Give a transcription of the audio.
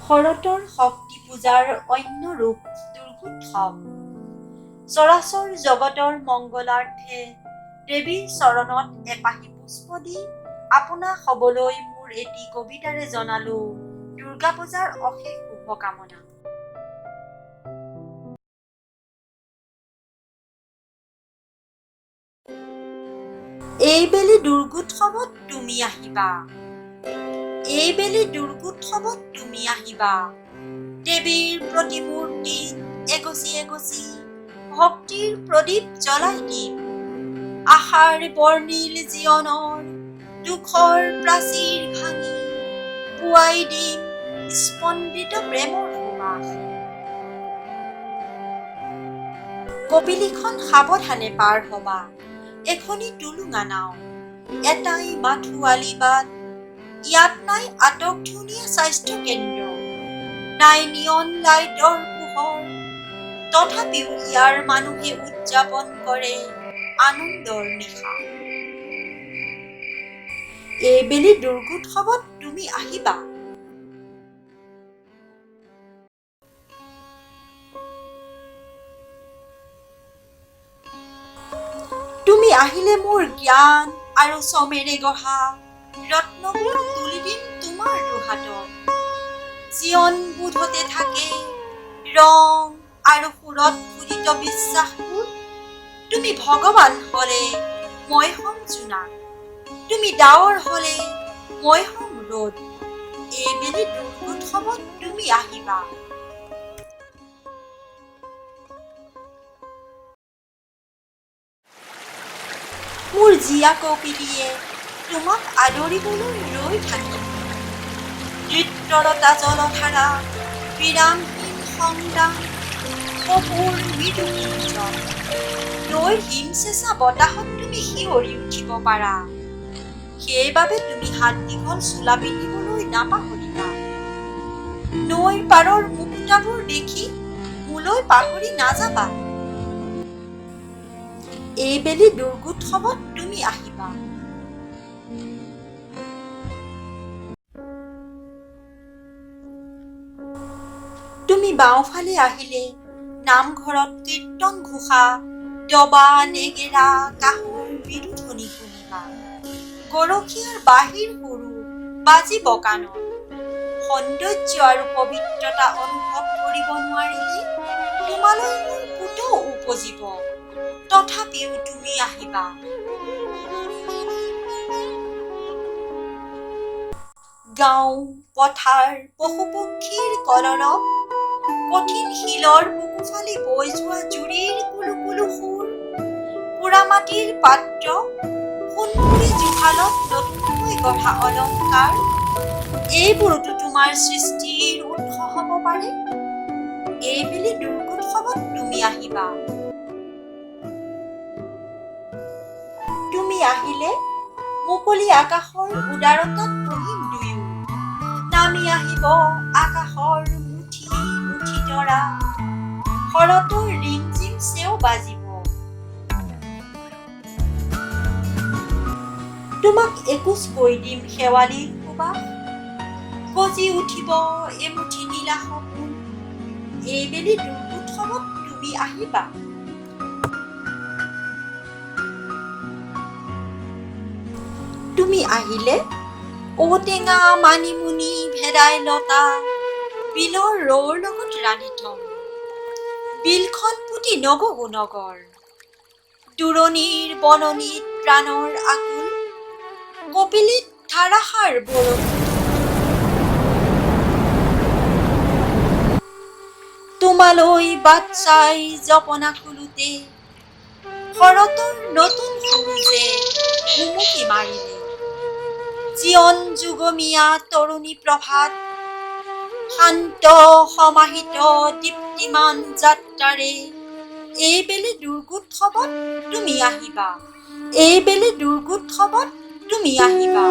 শৰতৰ শক্তি পূজাৰ অন্য ৰূপ দুৰ্গোৎসৱ। চৰাচৰ জগতৰ মংগলাৰ্থে দেৱীৰ চৰণত এপাহি পুষ্প দি আপোনা হবলৈ মোৰ এটি কবিতাৰে জনালো দুৰ্গা পূজাৰ অশেষ শুভকামনা। এইবেলি দুৰ্গোৎসৱত তুমি আহিবা, এইবেলি দুৰ্গোৎসৱত তুমি আহিবা, দেৱীৰ প্ৰতিমূৰ্তিত এগচি এগচি ভক্তিৰ প্ৰদীপ জ্বলাই দিম। আশাৰ বৰ্ণিল জীৱনৰ দুখৰ প্ৰাচীৰ ভাঙি পুৱাই দিম স্পন্দিত প্ৰেমৰ সুবাস। কপিলিখন সাৱধানে পাৰ হবা, এখনি টুলুঙা নাও, এটাই মাথোৱালি বাট। ইয়াত নাই আটক ধুনীয়া স্বাস্থ্য কেন্দ্ৰ, নাই নিয়ন লাইটৰ পোহৰ, তথাপিও ইয়াৰ মানুহে উদযাপন কৰে আনন্দৰ নিশা। এইবেলি দুৰ্গোৎসৱত তুমি আহিবা। তুমি আহিলে মোৰ জ্ঞান আৰু চমেৰে গঢ়া ৰত্নবোৰ তুলি দিম তোমাৰ দুহাতত। জীৱন বোধতে থাকে ৰং আৰু সুৰত খোদিত বিশ্বাসবোৰ। তুমি ভগৱান হলে মই হম জোনাক, তুমি ডাৱৰ হলে মই হম ৰ'দ। এইবেলি দুৰ্গোৎসৱত তুমি আহিবা। মোৰ জীয়া কপিলিয়ে তোমাক আদৰিবলৈ ৰৈ থাকিম। নৃত্যৰতা জলধাৰা, বিৰামহীন সংগ্ৰাম, কপোৰ মৃদু কিঞ্জন, নৈৰ হিমচেঁচা বতাহত তুমি শিয়ৰি উঠিব পাৰা। সেইবাবে তুমি হাত দীঘল চোলা পিন্ধিবলৈ নাপাহৰিবা। নৈৰ পাৰৰ মুকুতাবোৰ দেখি মোলৈ পাহৰি নাযাবা। এইবেলি দুৰ্গোৎসৱত তুমি আহিবা। তুমি বাওঁফালে আহিলে নামঘৰত কীৰ্তন ঘোষা, দবা নেগেৰা কাঁহৰ মৃদু ধ্বনি শুনিবা। গৰখীয়াৰ বাঁহীৰ সুৰো বাজিব কাণত। সৌন্দৰ্য আৰু পবিত্ৰতা অনুভৱ কৰিব নোৱাৰিলে তোমালৈ মোৰ পুতৌ উপজিব, তথাপিও তুমি আহিবা। গাঁও পথাৰ পশুপক্ষীৰ কলৰৱ, কঠিন শিলৰ বুকু ফালি বৈ যোৱা জুৰিৰ কুলু কুলু সুৰ, পোৰা মাটিৰ পাত্ৰ, সোণপৰি জুহালত নতুনকৈ গঢ়া অলংকাৰ, এইবোৰতো তোমাৰ সৃষ্টিৰ উৎস হ'ব পাৰে। এইবেলি দুৰ্গোৎসৱত তুমি আহিবা। তুমি আহিলে মুকলি আকাশৰ উদাৰতাত বহিম দুয়ো। নামি আহিব আকাশৰ মুঠি মুঠি তৰা, শৰতৰ ৰিমঝিম চেও বাজিব। তোমাক একুচ কৈ দিম শেৱালিৰ সুবাস, গজি উঠিব এমুঠি নীলা সপোন। এইবেলি দুৰ্গোৎসৱত তুমি আহিবা। তুমি আহিলে ঔটেঙা মানিমুনি ভেদাইলতা বিলৰ ৰৌৰ লগত ৰান্ধি থম। বিলখন পুতি নগহো নগৰ, দূৰণিৰ বননিত প্ৰাণৰ আকুল, কপিলিত ধাৰাসাৰ বৰষুণ। তোমালৈ বাট চাই জপনা খোলোতে শৰতৰ নতুন সূৰুজে ভুমুকি মাৰিলে। জীৱন যুগমীয়া তৰুণী প্ৰভাত, শান্ত সমাহিত দীপ্তিমান যাত্ৰাৰে এইবেলি দুৰ্গোৎসৱত তুমি আহিবা। এইবেলি দুৰ্গোৎসৱত তুমি আহিবা।